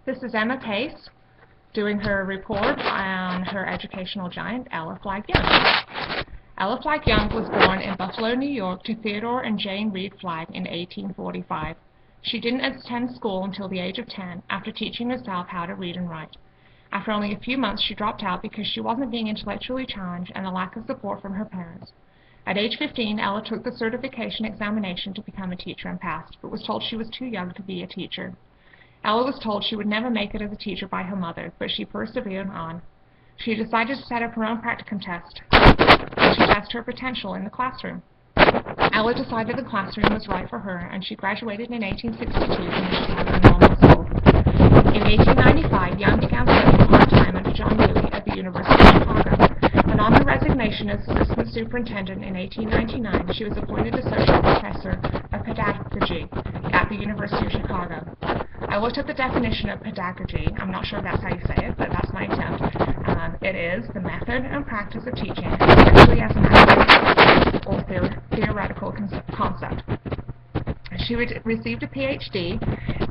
This is Emma Case doing her report on her educational giant, Ella Flagg Young. Ella Flagg Young was born in Buffalo, New York to Theodore and Jane Reed Flagg in 1845. She didn't attend school until the age of 10 after teaching herself how to read and write. After only a few months, she dropped out because she wasn't being intellectually challenged and a lack of support from her parents. At age 15, Ella took the certification examination to become a teacher and passed, but was told she was too young to be a teacher. Ella was told she would never make it as a teacher by her mother, but she persevered on. She decided to set up her own practicum test to test her potential in the classroom. Ella decided the classroom was right for her, and she graduated in 1862 from the Chicago Normal School. In 1895, Young began studying part-time under John Dewey at the University of Chicago, and on her resignation as assistant superintendent in 1899, she was appointed associate professor of pedagogy at the University of Chicago. I looked up the definition of pedagogy. I'm not sure if that's how you say it, but that's my attempt. It is the method and practice of teaching, especially as an academic or theoretical concept. She received a PhD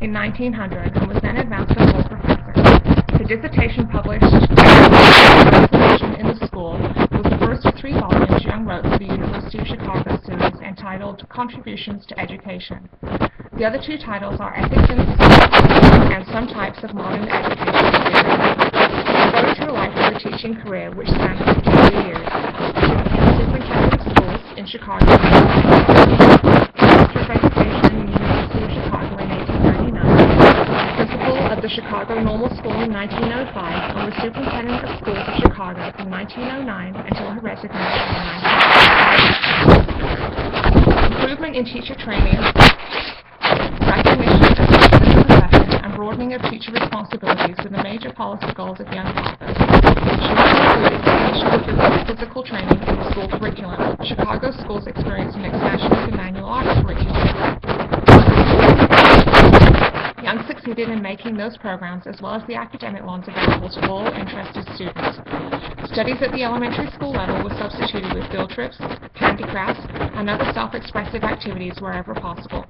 in 1900 and was then advanced to full professor. Her dissertation published in the school was the first of 3 volumes Young wrote for the University of Chicago series entitled Contributions to Education. The other 2 titles are Ethics in Schools and Some Types of Modern Education Theory. She devoted her life to the teaching career, which spanned 52 years. She became superintendent of schools in Chicago, Master of Education in the University of Chicago in 1899, principal of the Chicago Normal School in 1905, and was superintendent of schools of Chicago from 1909 until her resignation in 1995. Improvement in teacher training, recognition of the profession, and broadening of teacher responsibilities were the major policy goals of Young's office. She included creation of physical training in the school curriculum. Chicago schools experienced an expansion of the manual arts curriculum. Young succeeded in making those programs, as well as the academic ones, available to all interested students. Studies at the elementary school level were substituted with field trips, handicrafts, and other self-expressive activities wherever possible.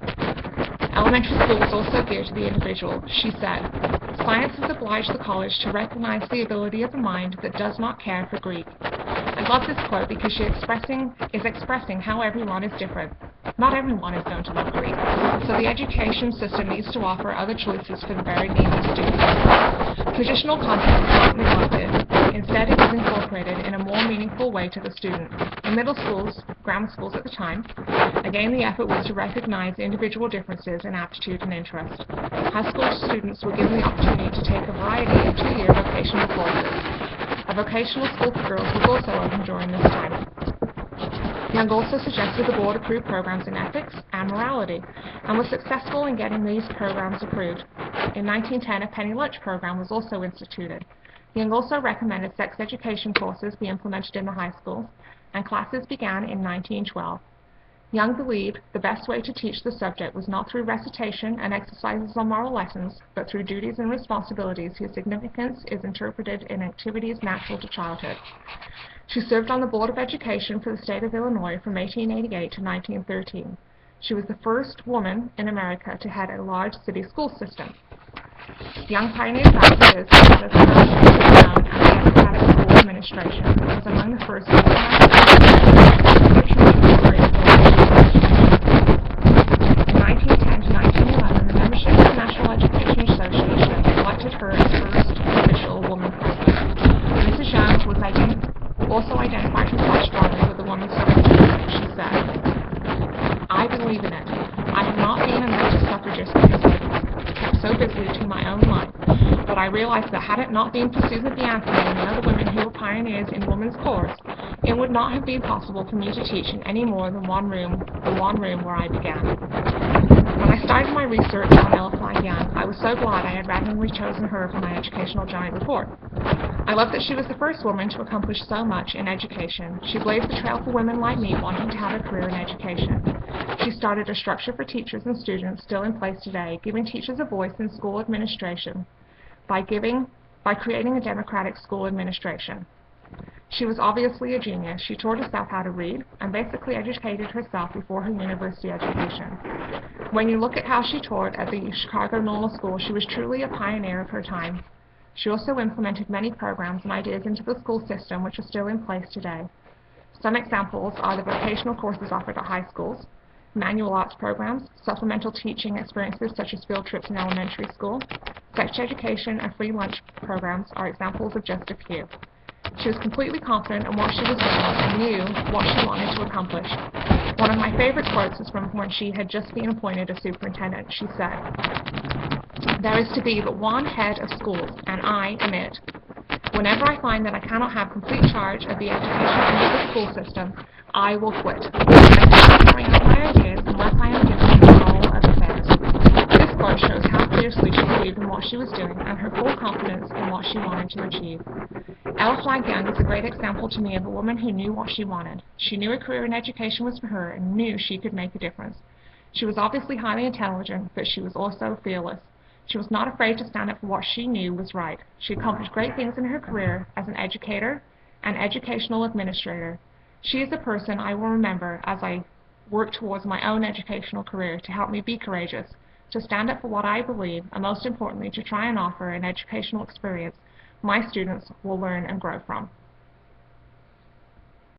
Elementary school was also geared to the individual. She said, "Science has obliged the college to recognize the ability of a mind that does not care for Greek." I love this quote because she is expressing how everyone is different. Not everyone is going to love Greek, so the education system needs to offer other choices for the very needs of students. Traditional content is not neglected. Instead, it is incorporated in a more meaningful way to the student. In middle schools, grammar schools at the time, again the effort was to recognize individual differences in aptitude and interest. High school students were given the opportunity to take a variety of 2-year vocational courses. A vocational school for girls was also open during this time. Young also suggested the board approve programs in ethics and morality, and was successful in getting these programs approved. In 1910, a penny lunch program was also instituted. Young also recommended sex education courses be implemented in the high schools, and classes began in 1912. Young believed the best way to teach the subject was not through recitation and exercises on moral lessons, but through duties and responsibilities whose significance is interpreted in activities natural to childhood. She served on the Board of Education for the state of Illinois from 1888 to 1913. She was the first woman in America to head a large city school system. Young pioneered practices such as known as democratic school administration, and was among the first to organize in 1910 to 1911, the membership of the National Education Association elected her as first official woman president. Mrs. Young was also identified herself strongly with the women's suffrage movement. She said, "I believe in it. I have not been an active suffragist because I kept so busy to my own life, but I realized that had it not been for Susan B. Anthony and the other women who were pioneers in women's cause, it would not have been possible for me to teach in any more than the one room where I began." When I started my research on Ella Flagg Young, I was so glad I had randomly chosen her for my educational giant report. I love that she was the first woman to accomplish so much in education. She blazed the trail for women like me wanting to have a career in education. She started a structure for teachers and students still in place today, giving teachers a voice in school administration by creating a democratic school administration. She was obviously a genius. She taught herself how to read and basically educated herself before her university education. When you look at how she taught at the Chicago Normal School, she was truly a pioneer of her time. She also implemented many programs and ideas into the school system which are still in place today. Some examples are the vocational courses offered at high schools, manual arts programs, supplemental teaching experiences such as field trips in elementary school, sex education, and free lunch programs are examples of just a few. She was completely confident in what she was doing and knew what she wanted to accomplish. One of my favorite quotes is from when she had just been appointed as superintendent. She said, "There is to be but one head of schools, and I am it. Whenever I find that I cannot have complete charge of the education end of the school system, I will quit. I cannot carry out my ideas unless I am given control of affairs." This quote shows how fiercely she believed in what she was doing and her full confidence in what she wanted to achieve. Flagg is a great example to me of a woman who knew what she wanted. She knew a career in education was for her and knew she could make a difference. She was obviously highly intelligent, but she was also fearless. She was not afraid to stand up for what she knew was right. She accomplished great things in her career as an educator and educational administrator. She is a person I will remember as I work towards my own educational career to help me be courageous, to stand up for what I believe, and most importantly, to try and offer an educational experience my students will learn and grow from.